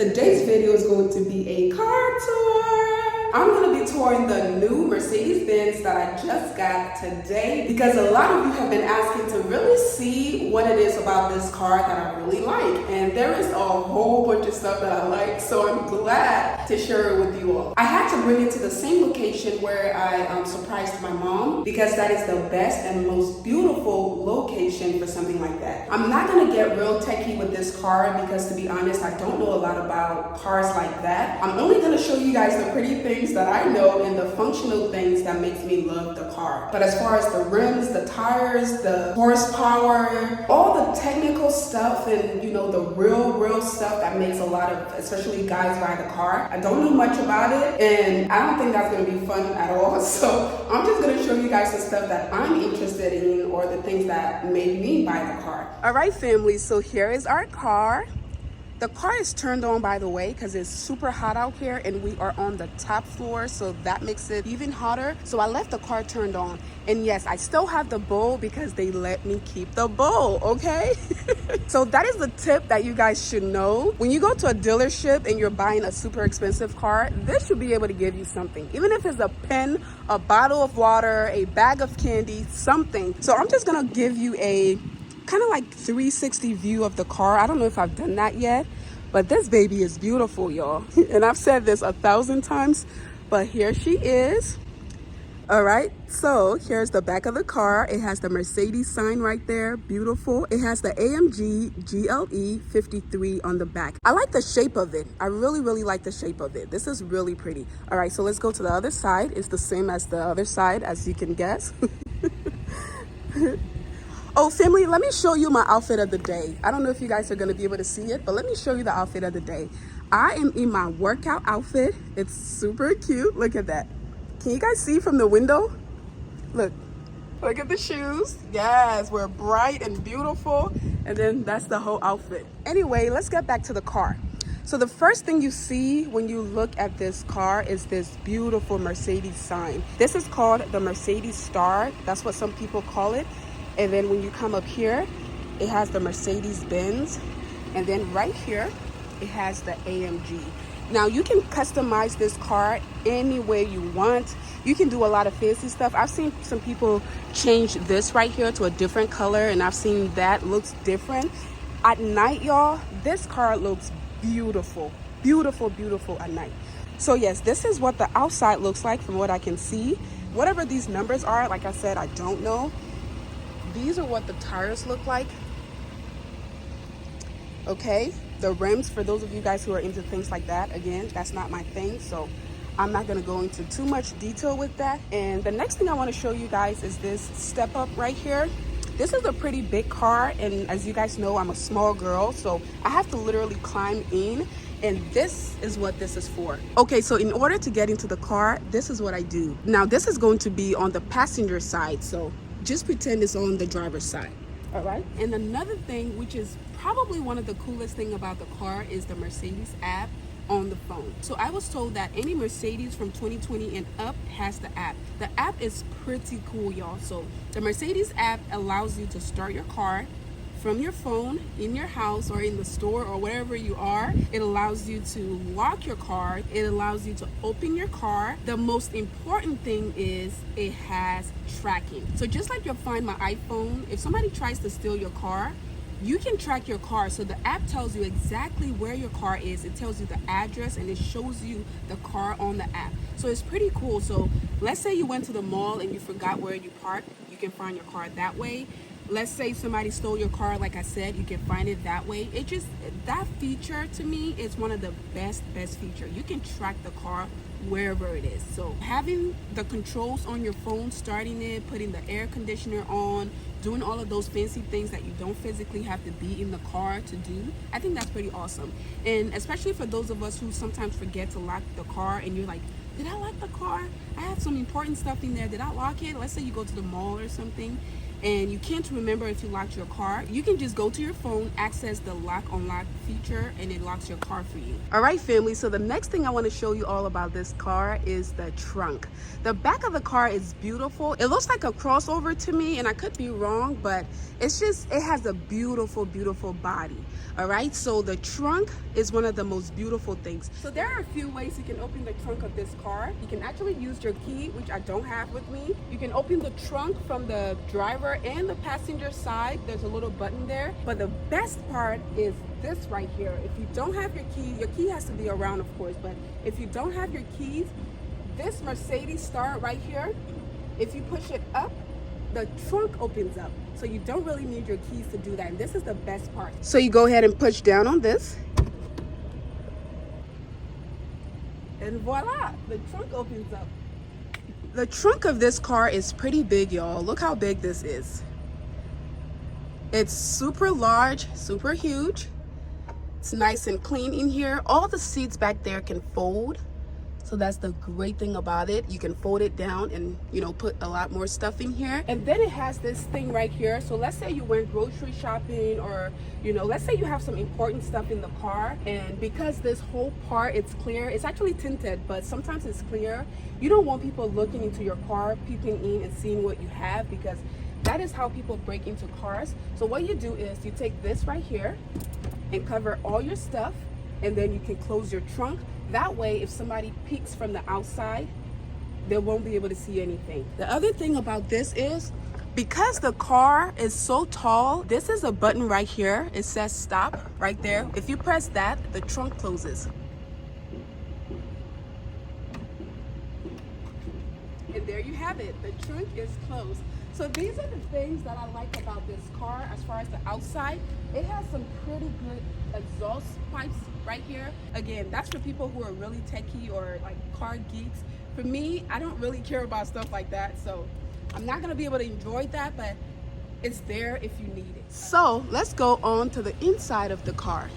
Today's video is going to be a car tour. I'm going to be touring the new Mercedes-Benz that I just got today because a lot of you have been asking to really see what it is about this car that I really like. And there is a whole bunch of stuff that I like, so I'm glad to share it with you all. I had to bring it to the same location where I surprised my mom because that is the best and most beautiful location for something like that. I'm not going to get real techie with this car because, to be honest, I don't know a lot about cars like that. I'm only going to show you guys the pretty things that I know and the functional things that makes me love the car. But as far as the rims, the tires, the horsepower, all the technical stuff and the real stuff that makes a lot of, especially guys buy the car, I don't know much about it and I don't think that's going to be fun at all. So I'm just going to show you guys the stuff that I'm interested in or the things that made me buy the car. All right, family, so here is our car. The car is turned on, by the way, because it's super hot out here and we are on the top floor, so that makes it even hotter. So I left the car turned on. And yes, I still have the bowl because they let me keep the bowl, okay? So that is the tip that you guys should know. When you go to a dealership and you're buying a super expensive car, this should be able to give you something. Even if it's a pen, a bottle of water, a bag of candy, something. So I'm just gonna give you a kind of like 360 view of the car. I don't know if I've done that yet, but this baby is beautiful, y'all. And I've said this 1,000 times, but here she is. All right, so here's the back of the car. It has the Mercedes sign right there, beautiful. It has the AMG GLE 53 on the back. I like the shape of it. I really like the shape of it. This is really pretty. All right, so let's go to the other side. It's the same as the other side, as you can guess. Oh, family, let me show you my outfit of the day. I don't know if you guys are going to be able to see it, but let me show you the outfit of the day. I am in my workout outfit. It's super cute. Look at that. Can you guys see from the window? Look at the shoes. Yes, we're bright and beautiful. And then that's the whole outfit. Anyway, let's get back to the car. So the first thing you see when you look at this car is this beautiful Mercedes sign. This is called the Mercedes Star. That's what some people call it. And then when you come up here, it has the Mercedes-Benz. And then right here, it has the AMG. Now you can customize this car any way you want. You can do a lot of fancy stuff. I've seen some people change this right here to a different color, and I've seen that looks different. At night, y'all, this car looks beautiful. Beautiful at night. So yes, this is what the outside looks like from what I can see. Whatever these numbers are, like I said, I don't know. These are what the tires look like. Okay, the rims, for those of you guys who are into things like that, again, that's not my thing, so I'm not going to go into too much detail with that. And the next thing I want to show you guys is this step up right here. This is a pretty big car, and as you guys know, I'm a small girl, so I have to literally climb in, and this is what this is for. Okay, so in order to get into the car, this is what I do. Now, this is going to be on the passenger side, so just pretend it's on the driver's side. All right. And another thing, which is probably one of the coolest thing about the car, is the Mercedes app on the phone. So I was told that any Mercedes from 2020 and up has the app. The app is pretty cool, y'all. So the Mercedes app allows you to start your car from your phone in your house or in the store or wherever you are. It allows you to lock your car. It allows you to open your car. The most important thing is it has tracking. So just like you'll find my iPhone, if somebody tries to steal your car, you can track your car. So the app tells you exactly where your car is. It tells you the address and it shows you the car on the app. So it's pretty cool. So let's say you went to the mall and you forgot where you parked. You can find your car that way. Let's say somebody stole your car, like I said, you can find it that way. That feature to me is one of the best feature. You can track the car wherever it is. So having the controls on your phone, starting it, putting the air conditioner on, doing all of those fancy things that you don't physically have to be in the car to do, I think that's pretty awesome. And especially for those of us who sometimes forget to lock the car and you're like, did I lock the car? I have some important stuff in there. Did I lock it? Let's say you go to the mall or something and you can't remember if you locked your car, you can just go to your phone, access the lock unlock feature, and it locks your car for you. All right, family, so the next thing I want to show you all about this car is the trunk. The back of the car is beautiful. It looks like a crossover to me, and I could be wrong, but it's just, it has a beautiful, beautiful body. All right, so the trunk is one of the most beautiful things. So there are a few ways you can open the trunk of this car. You can actually use your key, which I don't have with me. You can open the trunk from the driver and the passenger side. There's a little button there. But the best part is this right here. If you don't have your key has to be around, of course, but if you don't have your keys, this Mercedes star right here, if you push it up, the trunk opens up. So you don't really need your keys to do that. And this is the best part. So you go ahead and push down on this. And voila, the trunk opens up. The trunk of this car is pretty big, y'all. Look how big this is. It's super large, super huge. It's nice and clean in here. All the seats back there can fold. So that's the great thing about it. You can fold it down and, you know, put a lot more stuff in here. And then it has this thing right here. So let's say you went grocery shopping, or, you know, let's say you have some important stuff in the car. And because this whole part, it's clear. It's actually tinted, but sometimes it's clear. You don't want people looking into your car, peeping in and seeing what you have, because that is how people break into cars. So what you do is you take this right here and cover all your stuff, and then you can close your trunk. That way, if somebody peeks from the outside, they won't be able to see anything. The other thing about this is, because the car is so tall, this is a button right here. It says stop right there. If you press that, the trunk closes. And there you have it. The trunk is closed. So these are the things that I like about this car. As far as the outside, it has some pretty good exhaust pipes right here. Again, that's for people who are really techie or like car geeks. For me, I don't really care about stuff like that, so I'm not gonna be able to enjoy that, but it's there if you need it. So let's go on to the inside of the car.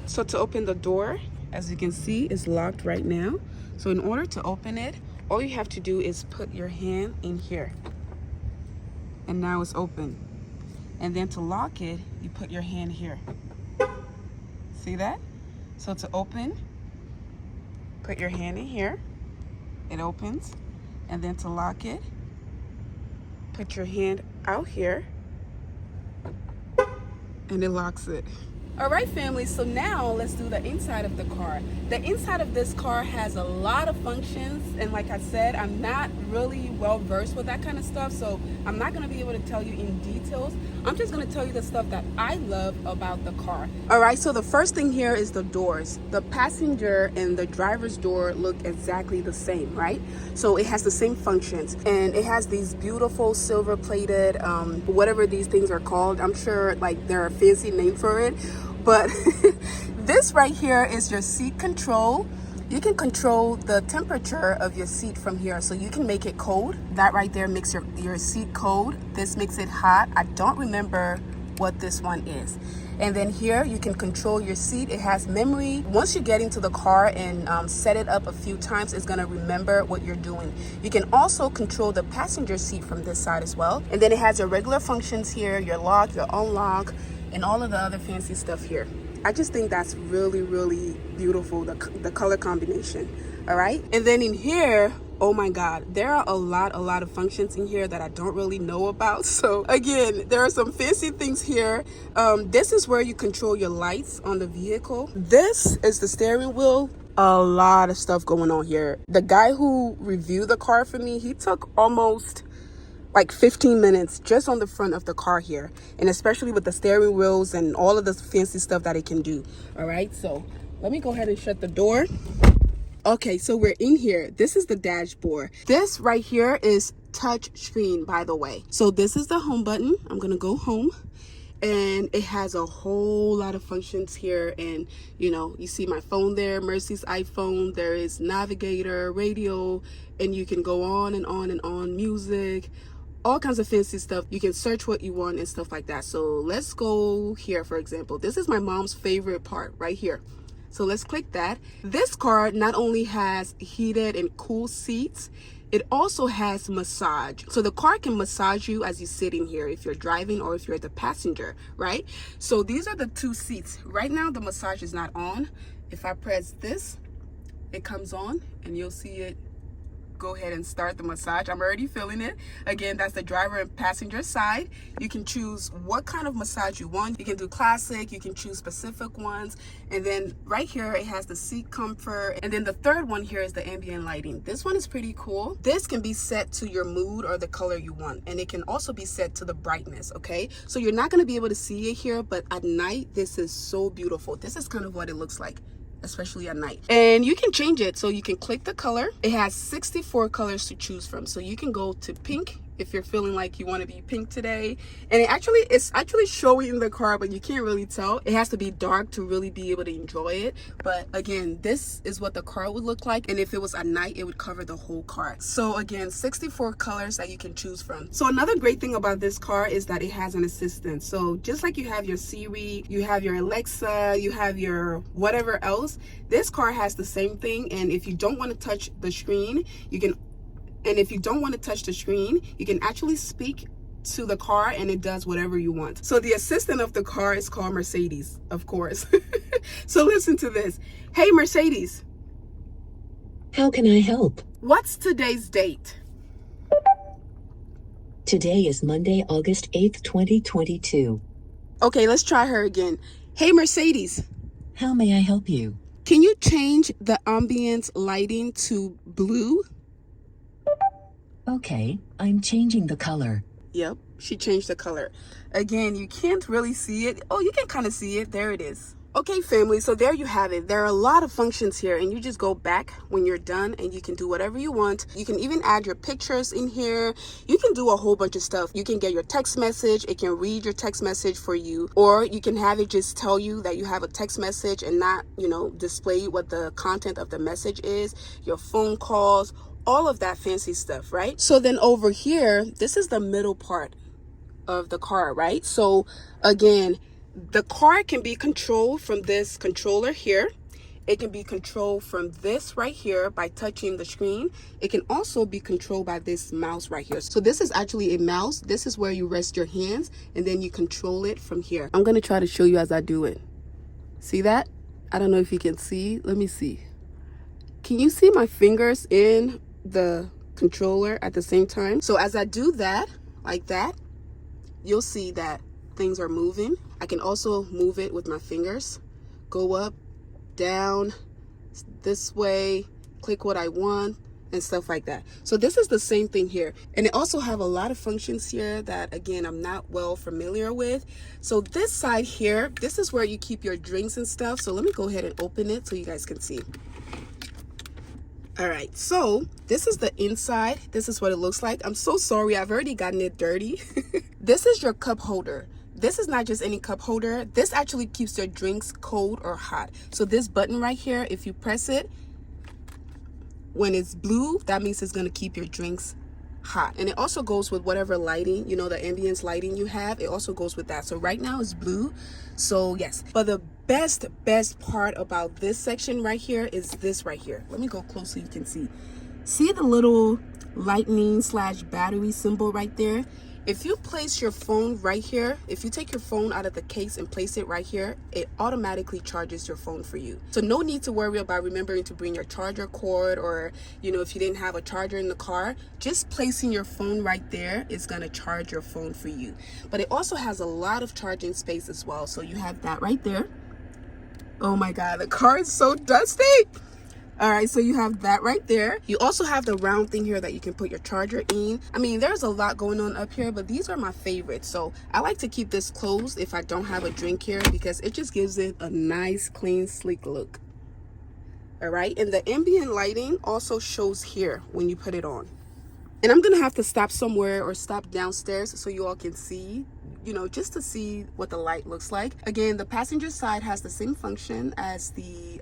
So to open the door, as you can see, it's locked right now. So in order to open it, all you have to do is put your hand in here. And now it's open. And then to lock it, you put your hand here. See that? So to open, put your hand in here. It opens. And then to lock it, put your hand out here. And it locks it. All right, family, so now let's do the inside of the car. The inside of this car has a lot of functions, and like I said, I'm not really well versed with that kind of stuff, so I'm not going to be able to tell you in details. I'm just going to tell you the stuff that I love about the car. All right, so the first thing here is the doors. The passenger and the driver's door look exactly the same, right? So it has the same functions, and it has these beautiful silver plated, whatever these things are called. I'm sure like there are a fancy name for it. But this right here is your seat control. You can control the temperature of your seat from here. So you can make it cold. That right there makes your seat cold. This makes it hot. I don't remember what this one is. And then here you can control your seat. It has memory. Once you get into the car and set it up a few times, it's gonna remember what you're doing. You can also control the passenger seat from this side as well. And then it has your regular functions here, your lock, your unlock, and all of the other fancy stuff here. I just think that's really, really beautiful, the color combination. All right. And then in here, oh my God, there are a lot of functions in here that I don't really know about. So again, there are some fancy things here. This is where you control your lights on the vehicle. This is the steering wheel. A lot of stuff going on here. The guy who reviewed the car for me, he took almost like 15 minutes just on the front of the car here, and especially with the steering wheels and all of the fancy stuff that it can do. All right, so let me go ahead and shut the door. Okay, so we're in here. This is the dashboard. This right here is touch screen, by the way. So this is the home button. I'm gonna go home, and it has a whole lot of functions here. And you know, you see my phone there, Mercy's iPhone. There is navigator, radio, and you can go on and on and on, music, all kinds of fancy stuff. You can search what you want and stuff like that. So let's go here, for example. This is my mom's favorite part right here. So let's click that. This car not only has heated and cool seats, It also has massage. So the car can massage you as you sit in here if you're driving or if you're the passenger, right? So these are the two seats. Right now the massage is not on. If I press this, it comes on and you'll see it go ahead and start the massage. I'm already feeling it. Again, that's the driver and passenger side. You can choose what kind of massage you want. You can do classic, you can choose specific ones. And then right here, it has the seat comfort. And then the third one here is the ambient lighting. This one is pretty cool. This can be set to your mood or the color you want. And it can also be set to the brightness, okay? So you're not gonna be able to see it here, but at night, this is so beautiful. This is kind of what it looks like, especially at night. And you can change it. So you can click the color. It has 64 colors to choose from. So you can go to pink if you're feeling like you want to be pink today. And it's actually showing in the car, but you can't really tell. It has to be dark to really be able to enjoy it. But again, this is what the car would look like. And if it was at night, it would cover the whole car. So again, 64 colors that you can choose from. So another great thing about this car is that it has an assistant. So just like you have your Siri, you have your Alexa, you have your whatever else, this car has the same thing. And if you don't want to touch the screen, you can actually speak to the car and it does whatever you want. So the assistant of the car is called Mercedes, of course. So listen to this. Hey, Mercedes. How can I help? What's today's date? Today is Monday, August 8th, 2022. Okay, let's try her again. Hey, Mercedes. How may I help you? Can you change the ambient lighting to blue? Okay, I'm changing the color. Yep, she changed the color. Again, you can't really see it. Oh, you can kind of see it. There it is. Okay, family, so there you have it. There are a lot of functions here, and you just go back when you're done and you can do whatever you want. You can even add your pictures in here. You can do a whole bunch of stuff. You can get your text message. It can read your text message for you, or you can have it just tell you that you have a text message and not, display what the content of the message is, your phone calls, all of that fancy stuff, right? So then over here, this is the middle part of the car, right? So again, the car can be controlled from this controller here. It can be controlled from this right here by touching the screen. It can also be controlled by this mouse right here. So this is actually a mouse. This is where you rest your hands and then you control it from here. I'm gonna try to show you as I do it. See that? I don't know if you can see. Let me see. Can you see my fingers in the controller at the same time? So as I do that, like that, you'll see that things are moving. I can also move it with my fingers, go up, down, this way, click what I want, and stuff like that. So this is the same thing here. And it also have a lot of functions here that, again, I'm not well familiar with. So this side here, this is where you keep your drinks and stuff. So let me go ahead and open it so you guys can see. All right, so this is the inside. This is what it looks like. I'm so sorry, I've already gotten it dirty. This is your cup holder. This is not just any cup holder. This actually keeps your drinks cold or hot. So this button right here, if you press it, when it's blue, that means it's gonna keep your drinks hot. And it also goes with whatever lighting, the ambience lighting you have, it also goes with that. So right now it's blue, so yes. But the best part about this section right here is this right here. Let me go close so you can see the little lightning / battery symbol right there. If you place your phone right here, if you take your phone out of the case and place it right here, it automatically charges your phone for you. So no need to worry about remembering to bring your charger cord, or if you didn't have a charger in the car, just placing your phone right there is gonna charge your phone for you. But it also has a lot of charging space as well. So you have that right there. Oh my God, the car is so dusty. All right, so you have that right there. You also have the round thing here that you can put your charger in. I mean, there's a lot going on up here, but these are my favorites. So I like to keep this closed if I don't have a drink here, because it just gives it a nice, clean, sleek look. All right, and the ambient lighting also shows here when you put it on. And I'm gonna have to stop somewhere or stop downstairs so you all can see you know, just to see what the light looks like. Again, the passenger side has the same function as the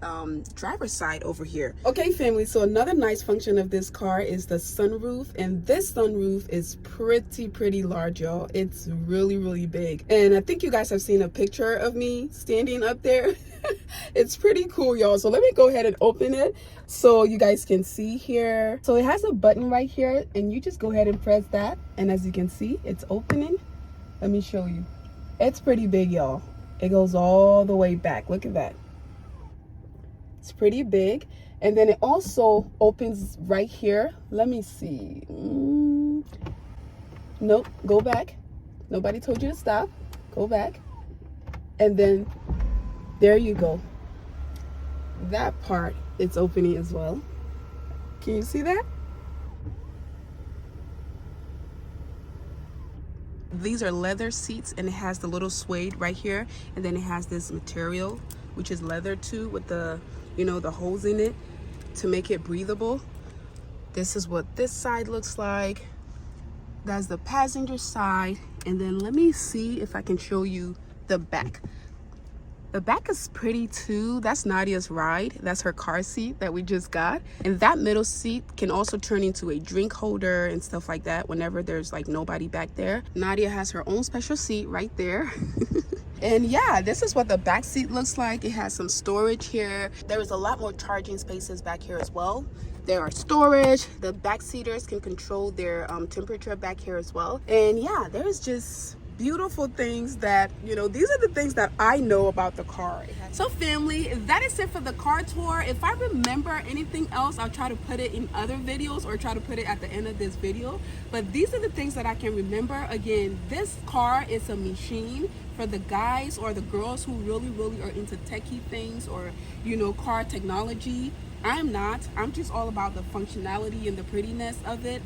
driver's side over here. Okay, family, so another nice function of this car is the sunroof, and this sunroof is pretty large, y'all. It's really big, and I think you guys have seen a picture of me standing up there. It's pretty cool, y'all. So let me go ahead and open it so you guys can see here. So it has a button right here, and you just go ahead and press that, and as you can see, it's opening. Let me show you. It's pretty big, y'all. It goes all the way back. Look at that. It's pretty big. And then it also opens right here. Let me see. Nope, go back. Nobody told you to stop. Go back. And then there you go. That part, it's opening as well. Can you see that? These are leather seats, and it has the little suede right here, and then it has this material which is leather too, with the, you know, the holes in it to make it breathable. This is what this side looks like. That's the passenger side, and then let me see if I can show you the back. The back is pretty too. That's Nadia's ride. That's her car seat that we just got. And that middle seat can also turn into a drink holder and stuff like that whenever there's like nobody back there. Nadia has her own special seat right there. And yeah, this is what the back seat looks like. It has some storage here. There is a lot more charging spaces back here as well. There are storage. The back seaters can control their temperature back here as well. And yeah, there's just beautiful things that, you know, these are the things that I know about the car. So family, that is it for the car tour. If I remember anything else, I'll try to put it in other videos or try to put it at the end of this video. But these are the things that I can remember. Again, this car is a machine for the guys or the girls who really are into techie things, or, you know, car technology. I'm not. I'm just all about the functionality and the prettiness of it.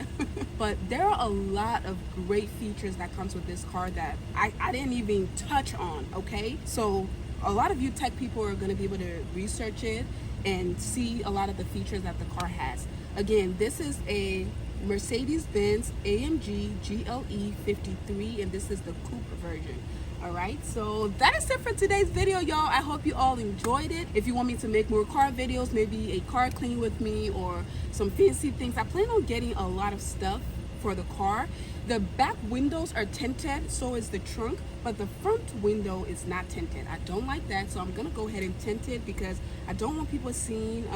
But there are a lot of great features that comes with this car that I didn't even touch on, okay? So a lot of you tech people are going to be able to research it and see a lot of the features that the car has. Again, this is a Mercedes-Benz AMG GLE 53, and this is the coupe version. All right, so that is it for today's video, y'all. I hope you all enjoyed it. If you want me to make more car videos, maybe a car clean with me or some fancy things, I plan on getting a lot of stuff for the car. The back windows are tinted, so is the trunk, but the front window is not tinted. I don't like that, so I'm gonna go ahead and tint it because I don't want people seeing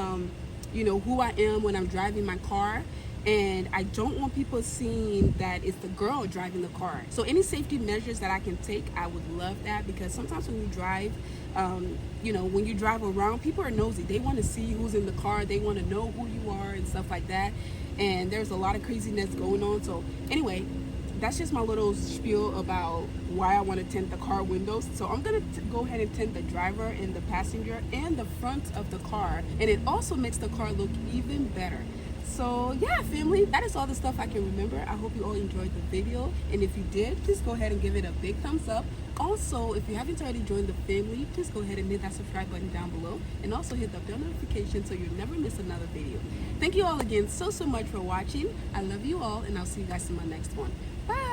you know, who I am when I'm driving my car. And I don't want people seeing that it's the girl driving the car. So any safety measures that I can take, I would love that, because sometimes when you drive, you know, when you drive around, people are nosy. They want to see who's in the car. They want to know who you are and stuff like that. And there's a lot of craziness going on. So anyway, that's just my little spiel about why I want to tint the car windows. So I'm going to go ahead and tint the driver and the passenger and the front of the car. And it also makes the car look even better. So yeah, family, that is all the stuff I can remember. I hope you all enjoyed the video, and if you did, please go ahead and give it a big thumbs up. Also, if you haven't already joined the family, please go ahead and hit that subscribe button down below, and also hit the bell notification so you never miss another video. Thank you all again so much for watching. I love you all, and I'll see you guys in my next one. Bye.